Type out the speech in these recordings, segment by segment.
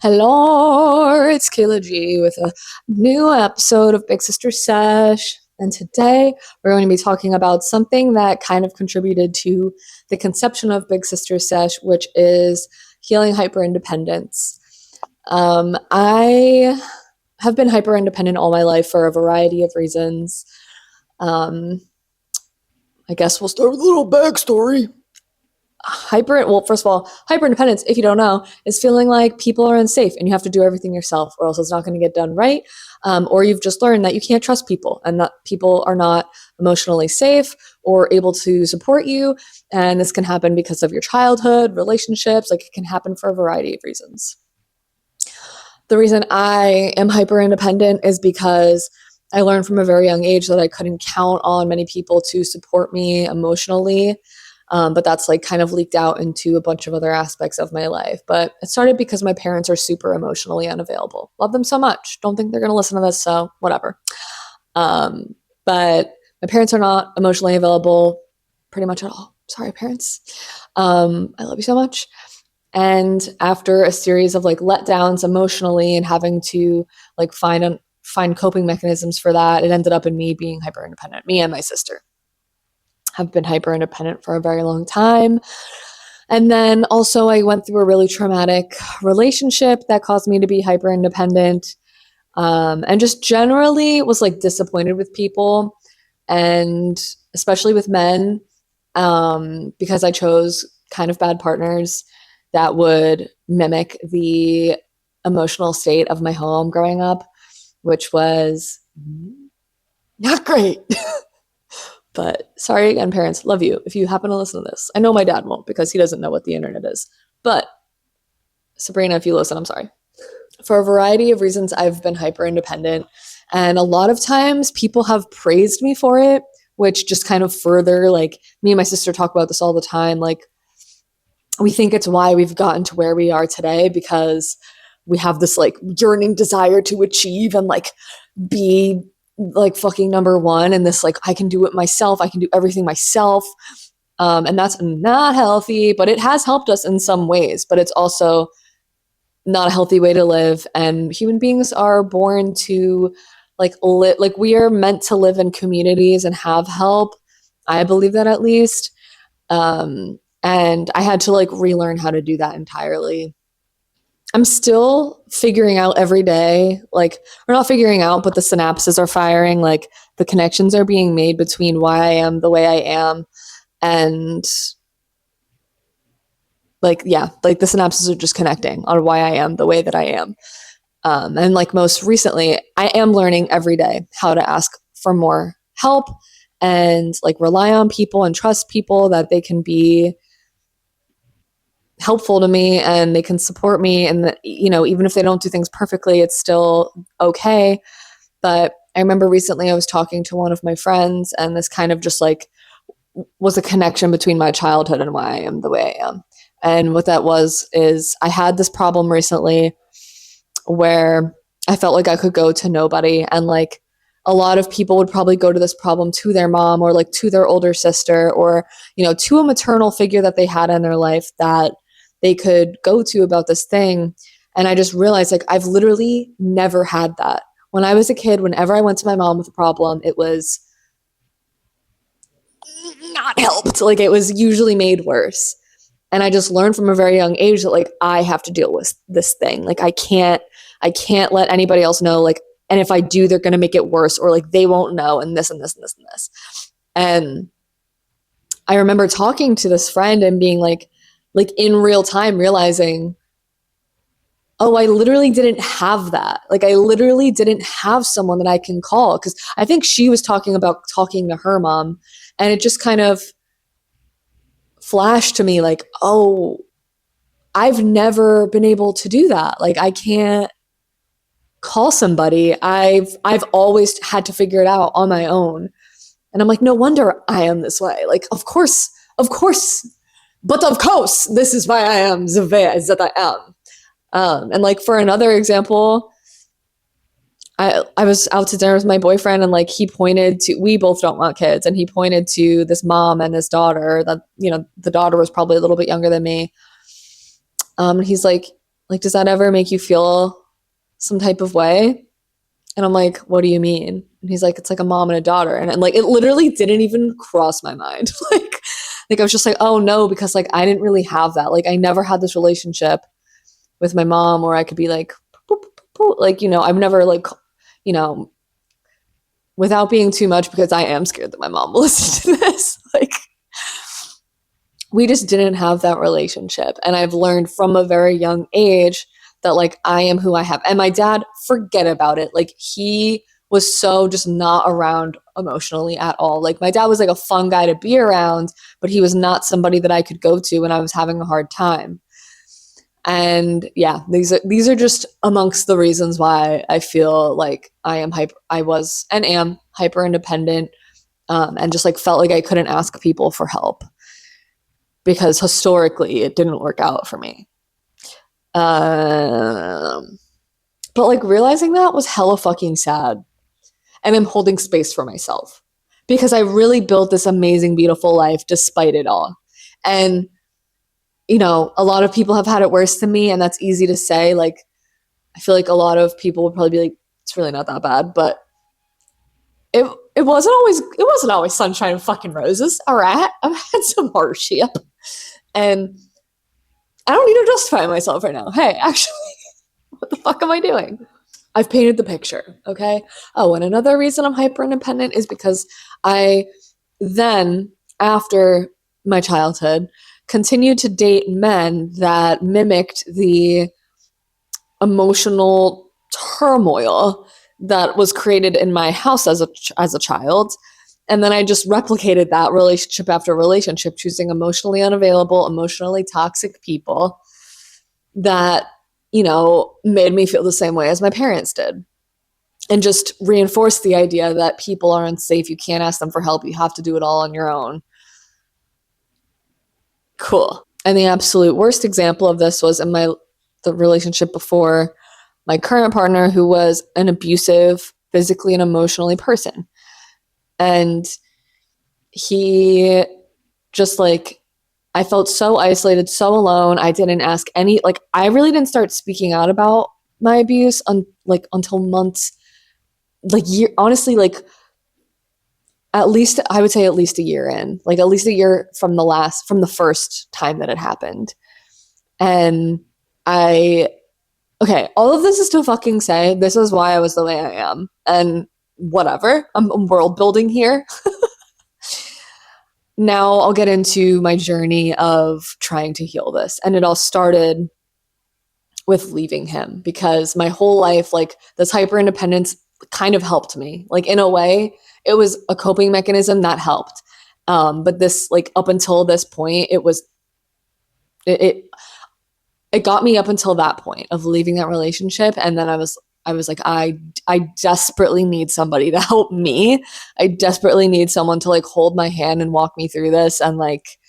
Hello, it's Kayla G with a new episode of Big Sister Sesh. And today we're going to be talking about something that kind of contributed to the conception of Big Sister Sesh, which is healing hyper-independence. I have been hyper-independent all my life for a variety of reasons. I guess we'll start with a little backstory. First of all, hyper independence, if you don't know, is feeling like people are unsafe and you have to do everything yourself or else it's not going to get done right. Or you've just learned that you can't trust people and that people are not emotionally safe or able to support you. And this can happen because of your childhood, relationships, like it can happen for a variety of reasons. The reason I am hyper independent is because I learned from a very young age that I couldn't count on many people to support me emotionally. But that's like kind of leaked out into a bunch of other aspects of my life. But it started because my parents are super emotionally unavailable. Love them so much. Don't think they're going to listen to this, so whatever. But my parents are not emotionally available pretty much at all. Sorry, parents. I love you so much. And after a series of like letdowns emotionally and having to like find coping mechanisms for that, it ended up in me being hyper independent, me and my sister have been hyper independent for a very long time. And then also I went through a really traumatic relationship that caused me to be hyper independent. And just generally was like disappointed with people and especially with men, because I chose kind of bad partners that would mimic the emotional state of my home growing up, which was not great. But sorry again, parents, love you. If you happen to listen to this, I know my dad won't because he doesn't know what the internet is. But Sabrina, if you listen, I'm sorry. For a variety of reasons, I've been hyper independent. And a lot of times people have praised me for it, which just kind of further, like me and my sister talk about this all the time. Like we think it's why we've gotten to where we are today because we have this like yearning desire to achieve and like be like fucking number one and this like I can do it myself, I can do everything myself, and that's not healthy, but it has helped us in some ways, but it's also not a healthy way to live. And human beings are born to like we are meant to live in communities and have help. I believe that at least, and I had to like relearn how to do that entirely. I'm still figuring out every day, like we're not figuring out, but the synapses are firing, like the connections are being made between why I am the way I am. And like, yeah, like the synapses are just connecting on why I am the way that I am. And like most recently, I am learning every day how to ask for more help and like rely on people and trust people that they can be helpful to me and they can support me, and that, you know, even if they don't do things perfectly, it's still okay. But I remember recently I was talking to one of my friends and this kind of just like was a connection between my childhood and why I am the way I am. And what that was is I had this problem recently where I felt like I could go to nobody, and like a lot of people would probably go to this problem to their mom or like to their older sister or, you know, to a maternal figure that they had in their life that they could go to about this thing. And I just realized like I've literally never had that. When I was a kid, whenever I went to my mom with a problem, it was not helped. Like it was usually made worse. And I just learned from a very young age that like I have to deal with this thing. Like I can't let anybody else know, like, and if I do, they're going to make it worse, or like they won't know, and this and this and this and this. And I remember talking to this friend and being like in real time realizing, oh, I literally didn't have that. Like I literally didn't have someone that I can call, because I think she was talking about talking to her mom, and it just kind of flashed to me like, oh, I've never been able to do that. Like I can't call somebody. I've always had to figure it out on my own. And I'm like, no wonder I am this way. Like, of course, but of course, this is why I am the way that I am. And like for another example, I was out to dinner with my boyfriend, and like he pointed to, we both don't want kids, and he pointed to this mom and this daughter that, you know, the daughter was probably a little bit younger than me. And he's like, Like, does that ever make you feel some type of way? And I'm like, what do you mean? And he's like, it's like a mom and a daughter. And like, it literally didn't even cross my mind. Like I was just like, oh no, because like I didn't really have that. Like I never had this relationship with my mom where I could be like, like, you know, I've never like, you know, without being too much, because I am scared that my mom will listen to this. Like, we just didn't have that relationship. And I've learned from a very young age that like I am who I have. And my dad, forget about it. Like he was so just not around emotionally at all. Like my dad was like a fun guy to be around, but he was not somebody that I could go to when I was having a hard time. And yeah, these are just amongst the reasons why I feel like I was and am hyper independent, and just like felt like I couldn't ask people for help because historically it didn't work out for me. But like realizing that was hella fucking sad, and I'm holding space for myself because I really built this amazing, beautiful life despite it all. And you know, a lot of people have had it worse than me, and that's easy to say. Like, I feel like a lot of people would probably be like, it's really not that bad, but it wasn't always sunshine and fucking roses. All right. I've had some hardship. And I don't need to justify myself right now. Hey, actually, what the fuck am I doing? I've painted the picture, okay? Oh, and another reason I'm hyper independent is because I then, after my childhood, continued to date men that mimicked the emotional turmoil that was created in my house as a child. And then I just replicated that relationship after relationship, choosing emotionally unavailable, emotionally toxic people that, you know, made me feel the same way as my parents did. And just reinforced the idea that people are unsafe. You can't ask them for help. You have to do it all on your own. Cool. And the absolute worst example of this was in the relationship before my current partner, who was an abusive, physically and emotionally person. And he just like, I felt so isolated, so alone. I didn't ask I really didn't start speaking out about my abuse until months, honestly, at least I would say at least a year in, like at least a year from the first time that it happened. And all of this is to fucking say this is why I was the way I am. And whatever, I'm world building here. Now I'll get into my journey of trying to heal this. And it all started with leaving him, because my whole life, like, this hyper independence kind of helped me. Like, in a way, it was a coping mechanism that helped. But this, like, up until this point, it got me up until that point of leaving that relationship. And then I was like, I desperately need somebody to help me. I desperately need someone to like hold my hand and walk me through this and like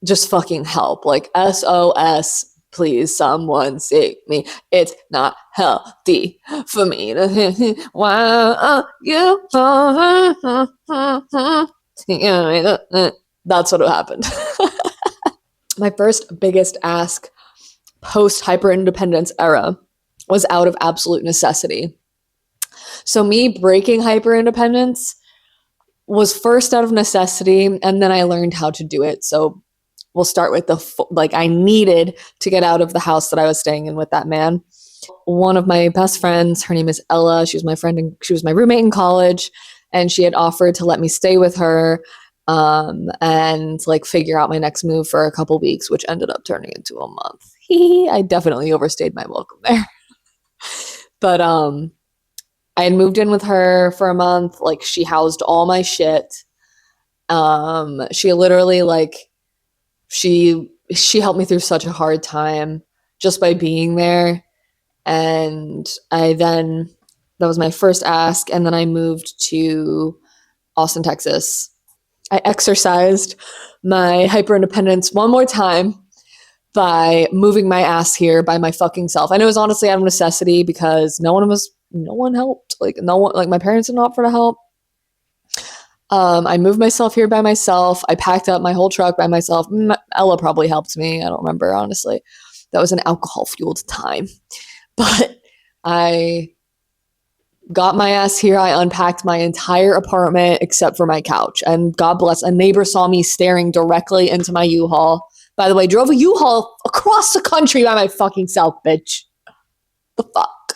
just fucking help. Like, SOS, please, someone save me. It's not healthy for me to wow you. That's what happened. My first biggest ask post hyper independence era was out of absolute necessity. So me breaking hyper independence was first out of necessity, and then I learned how to do it. So we'll start with I needed to get out of the house that I was staying in with that man. One of my best friends, her name is Ella. She was my friend and she was my roommate in college, and she had offered to let me stay with her and like figure out my next move for a couple weeks, which ended up turning into a month. I definitely overstayed my welcome there. But I had moved in with her for a month. Like, she housed all my shit. She literally she helped me through such a hard time just by being there. And that was my first ask. And then I moved to Austin, Texas. I exercised my hyper independence one more time by moving my ass here by my fucking self. And it was honestly out of necessity because no one helped. Like, no one, like, my parents didn't offer to help. I moved myself here by myself. I packed up my whole truck by myself. Ella probably helped me. I don't remember, honestly. That was an alcohol-fueled time. But I got my ass here. I unpacked my entire apartment except for my couch. And God bless, a neighbor saw me staring directly into my U-Haul. By the way, drove a U-Haul across the country by my fucking self, bitch. The fuck?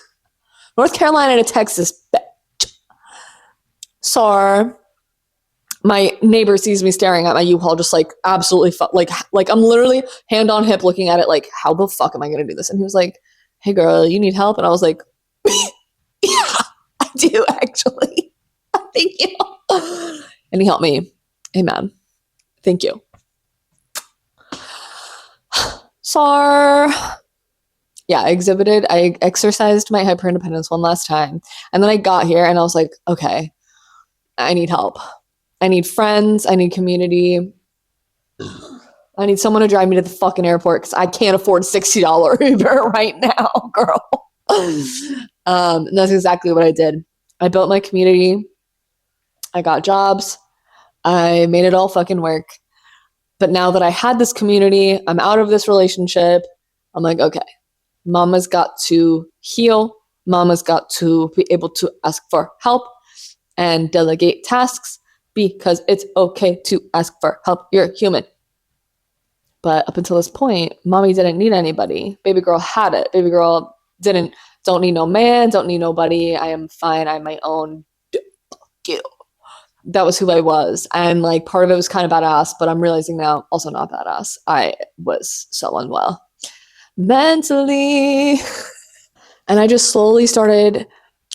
North Carolina to Texas, bitch. So my neighbor sees me staring at my U-Haul just like absolutely like I'm literally hand on hip looking at it like, how the fuck am I going to do this? And he was like, hey girl, you need help? And I was like, yeah, I do actually. Thank you. And he helped me. Amen. Thank you. So yeah, I exercised my hyper independence one last time. And then I got here and I was like, okay, I need help. I need friends. I need community. I need someone to drive me to the fucking airport because I can't afford $60 Uber right now, girl. And that's exactly what I did. I built my community. I got jobs. I made it all fucking work. But now that I had this community, I'm out of this relationship. I'm like, okay, mama's got to heal. Mama's got to be able to ask for help and delegate tasks because it's okay to ask for help. You're human. But up until this point, mommy didn't need anybody. Baby girl had it. Baby girl don't need no man, don't need nobody. I am fine. I'm my own. Fuck you. That was who I was. And like part of it was kind of badass, but I'm realizing now also not badass. I was so unwell mentally. And I just slowly started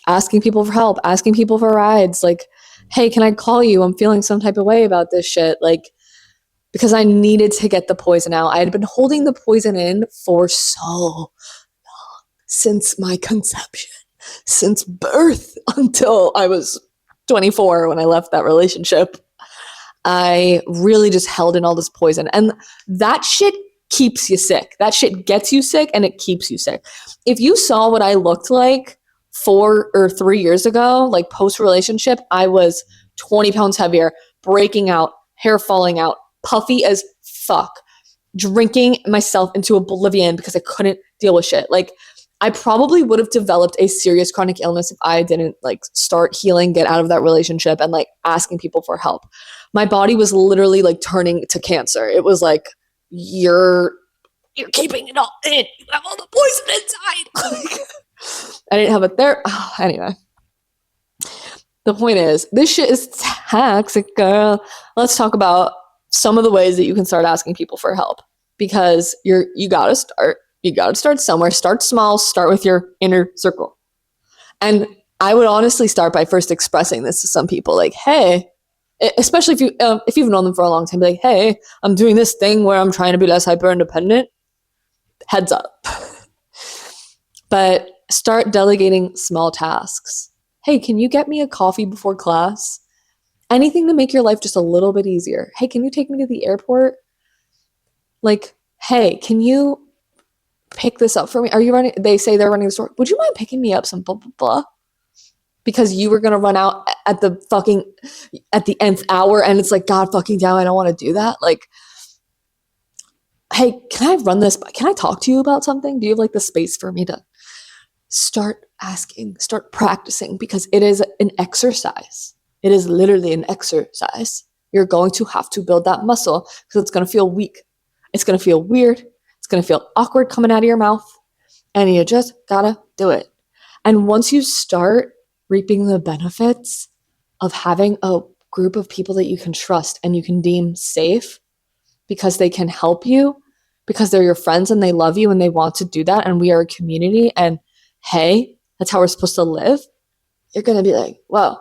asking people for help, asking people for rides. Like, hey, can I call you? I'm feeling some type of way about this shit. Like, because I needed to get the poison out. I had been holding the poison in for so long, since my conception, since birth until I was 24 when I left that relationship. I really just held in all this poison. And that shit keeps you sick. That shit gets you sick and it keeps you sick. If you saw what I looked like 4 or 3 years ago, like post-relationship, I was 20 pounds heavier, breaking out, hair falling out, puffy as fuck, drinking myself into oblivion because I couldn't deal with shit. Like, I probably would have developed a serious chronic illness if I didn't like start healing, get out of that relationship, and like asking people for help. My body was literally like turning to cancer. It was like, you're keeping it all in. You have all the poison inside. I didn't have it there. Oh, anyway. The point is, this shit is toxic, girl. Let's talk about some of the ways that you can start asking people for help, because you gotta start. You gotta start somewhere. Start small. Start with your inner circle. And I would honestly start by first expressing this to some people, like, hey, especially if you've known them for a long time, be like, hey, I'm doing this thing where I'm trying to be less hyper independent. Heads up. But start delegating small tasks. Hey, can you get me a coffee before class? Anything to make your life just a little bit easier. Hey, can you take me to the airport? Like, hey, can you pick this up for me? Are you running? They say they're running the store. Would you mind picking me up some blah, blah, blah? Because you were going to run out at the nth hour and it's like, God fucking damn, I don't want to do that. Like, hey, can I run this? Can I talk to you about something? Do you have like the space for me to start asking, start practicing? Because it is an exercise. It is literally an exercise. You're going to have to build that muscle because it's going to feel weak. It's going to feel weird. It's going to feel awkward coming out of your mouth. And you just gotta do it. And once you start reaping the benefits of having a group of people that you can trust and you can deem safe because they can help you, because they're your friends and they love you and they want to do that, and we are a community, and hey, that's how we're supposed to live, you're going to be like, whoa.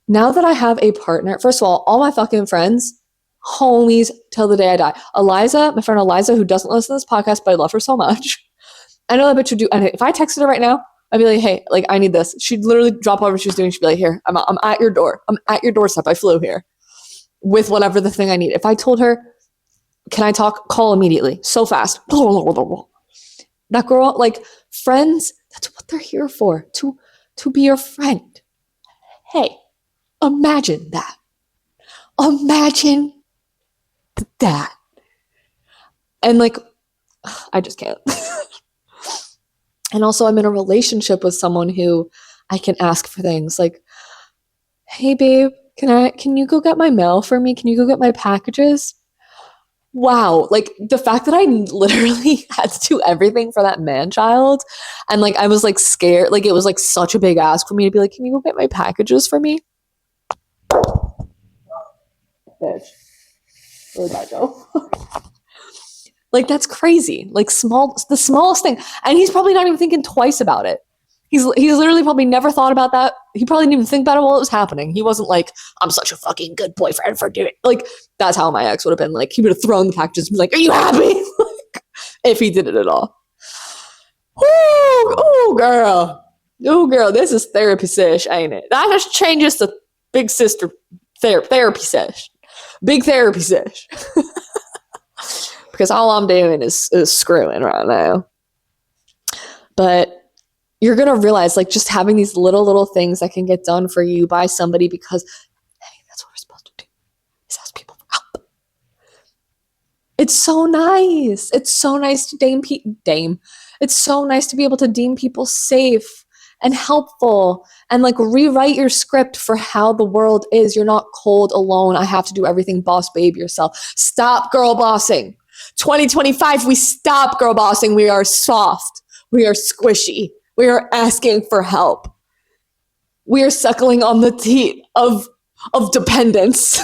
Now that I have a partner, first of all my fucking friends, homies till the day I die. Eliza, my friend Eliza, who doesn't listen to this podcast, but I love her so much. I know that bitch would do, and if I texted her right now, I'd be like, hey, like, I need this. She'd literally drop whatever she was doing. She'd be like, here, I'm at your door. I'm at your doorstep. I flew here with whatever the thing I need. If I told her, can I talk? Call immediately. So fast. That girl, like, friends, that's what they're here for, to be your friend. Hey, imagine that. Imagine that. And like, I just can't. And also I'm in a relationship with someone who I can ask for things like, hey babe, can you go get my mail for me? Can you go get my packages? Wow, like the fact that I literally had to do everything for that man child, and like I was like scared, like it was like such a big ask for me to be like, can you go get my packages for me? Bitch. Where'd that go? Like that's crazy. Like the smallest thing. And he's probably not even thinking twice about it. He's literally probably never thought about that. He probably didn't even think about it while it was happening. He wasn't like, I'm such a fucking good boyfriend for doing it. Like, that's how my ex would have been. Like, he would have thrown the packages and be like, are you happy? Like, if he did it at all. Oh, girl. Oh, girl, this is therapy sesh, ain't it? That just changes to big sister therapy sesh. Big therapy sesh. Because all I'm doing is screwing right now. But you're going to realize, like, just having these little things that can get done for you by somebody because, hey, that's what we're supposed to do, is ask people for help. It's so nice. It's so nice to It's so nice to be able to deem people safe and helpful and, like, rewrite your script for how the world is. You're not cold, alone. I have to do everything, boss babe yourself. Stop girl bossing. 2025, we stop girl bossing. We are soft. We are squishy. We are asking for help. We are suckling on the teat of dependence.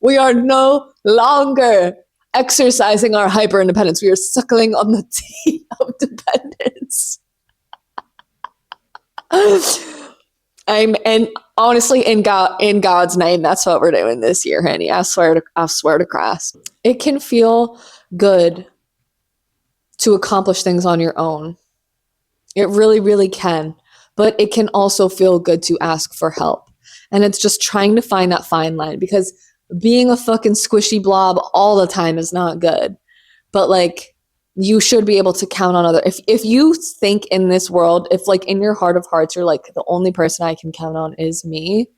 We are no longer exercising our hyper independence. We are suckling on the teat of dependence. And honestly, in God's name, that's what we're doing this year, honey. I swear to Christ. It can feel good to accomplish things on your own. It really, really can. But it can also feel good to ask for help. And it's just trying to find that fine line, because being a fucking squishy blob all the time is not good. But, like, you should be able to count on if you think in this world, if, like, in your heart of hearts, you're like, the only person I can count on is me,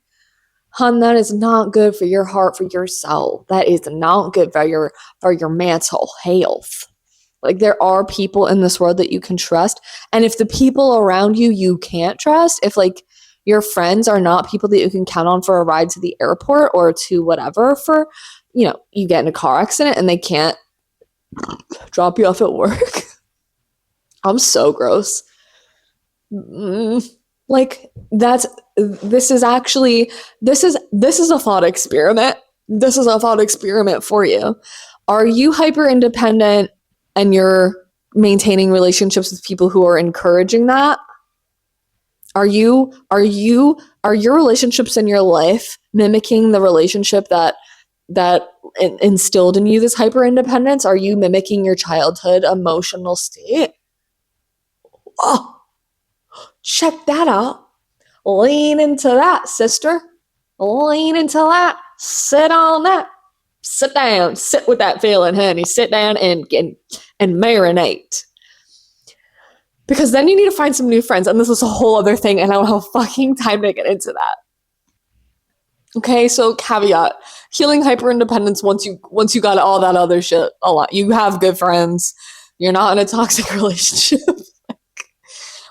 hun, that is not good for your heart, for your soul. That is not good for your mental health. Like, there are people in this world that you can trust. And if the people around you can't trust, if, like, your friends are not people that you can count on for a ride to the airport or to whatever, for, you get in a car accident and they can't drop you off at work. I'm so gross. Like, this is a thought experiment. This is a thought experiment for you. Are you hyper independent and you're maintaining relationships with people who are encouraging that? Are your relationships in your life mimicking the relationship that instilled in you this hyper independence? Are you mimicking your childhood emotional state? Oh, check that out. Lean into that, sister. Lean into that. Sit on that. Sit down. Sit with that feeling, honey. Sit down and marinate. Because then you need to find some new friends. And this is a whole other thing, and I don't have fucking time to get into that. Okay, so caveat. Healing hyper-independence once you got all that other shit a lot. You have good friends. You're not in a toxic relationship.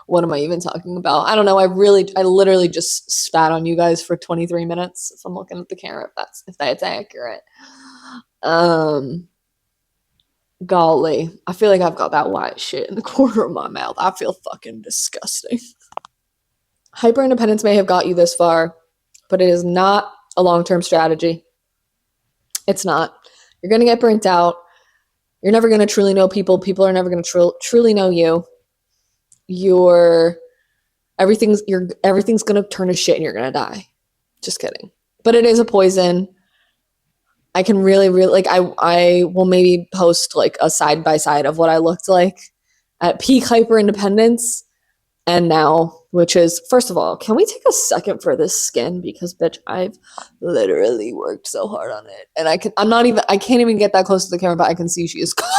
What am I even talking about? I don't know. I literally just spat on you guys for 23 minutes. If I'm looking at the camera, if that's accurate. Golly, I feel like I've got that white shit in the corner of my mouth. I feel fucking disgusting. Hyper independence may have got you this far, but it is not a long-term strategy. It's not. You're going to get burnt out. You're never going to truly know people. People are never going to truly know you. Everything's going to turn to shit and you're going to die. Just kidding. But it is a poison. I can really, like, I will maybe post, like, a side-by-side of what I looked like at peak hyper-independence and now, which is, first of all, can we take a second for this skin? Because, bitch, I've literally worked so hard on it. And I can't even get that close to the camera, but I can see she is glowing.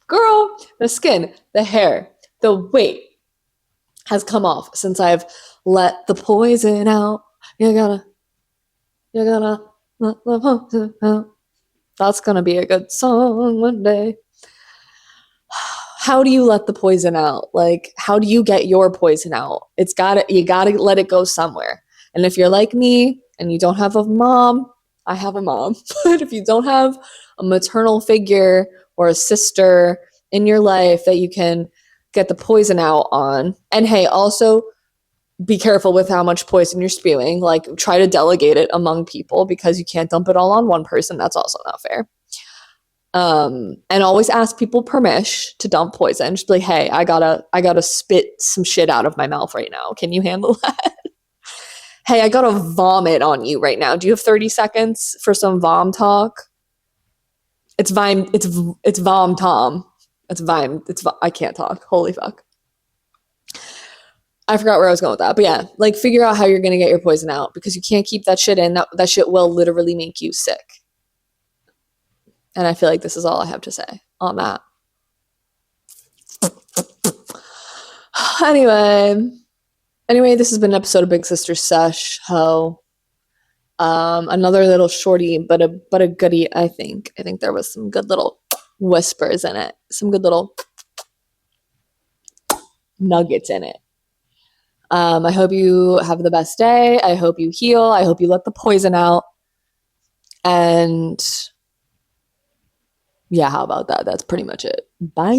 Girl, the skin, the hair, the weight has come off since I've let the poison out. You're gonna Let the poison out. That's gonna be a good song one day. How do you let the poison out? Like, how do you get your poison out? You gotta let it go somewhere. And if you're like me and you don't have a mom, I have a mom, but if you don't have a maternal figure or a sister in your life that you can get the poison out on, and hey, also be careful with how much poison you're spewing. Like, try to delegate it among people because you can't dump it all on one person. That's also not fair. And always ask people permission to dump poison. Just be like, hey, I gotta spit some shit out of my mouth right now. Can you handle that? Hey, I gotta vomit on you right now. Do you have 30 seconds for some vom talk? It's Vime, it's vom Tom. It's Vime, I can't talk. Holy fuck. I forgot where I was going with that. But yeah, like figure out how you're gonna get your poison out because you can't keep that shit in. That shit will literally make you sick. And I feel like this is all I have to say on that. Anyway, this has been an episode of Big Sister Sesh Ho. Another little shorty, but a goodie, I think. I think there was some good little whispers in it. Some good little nuggets in it. I hope you have the best day. I hope you heal. I hope you let the poison out. And yeah, how about that? That's pretty much it. Bye.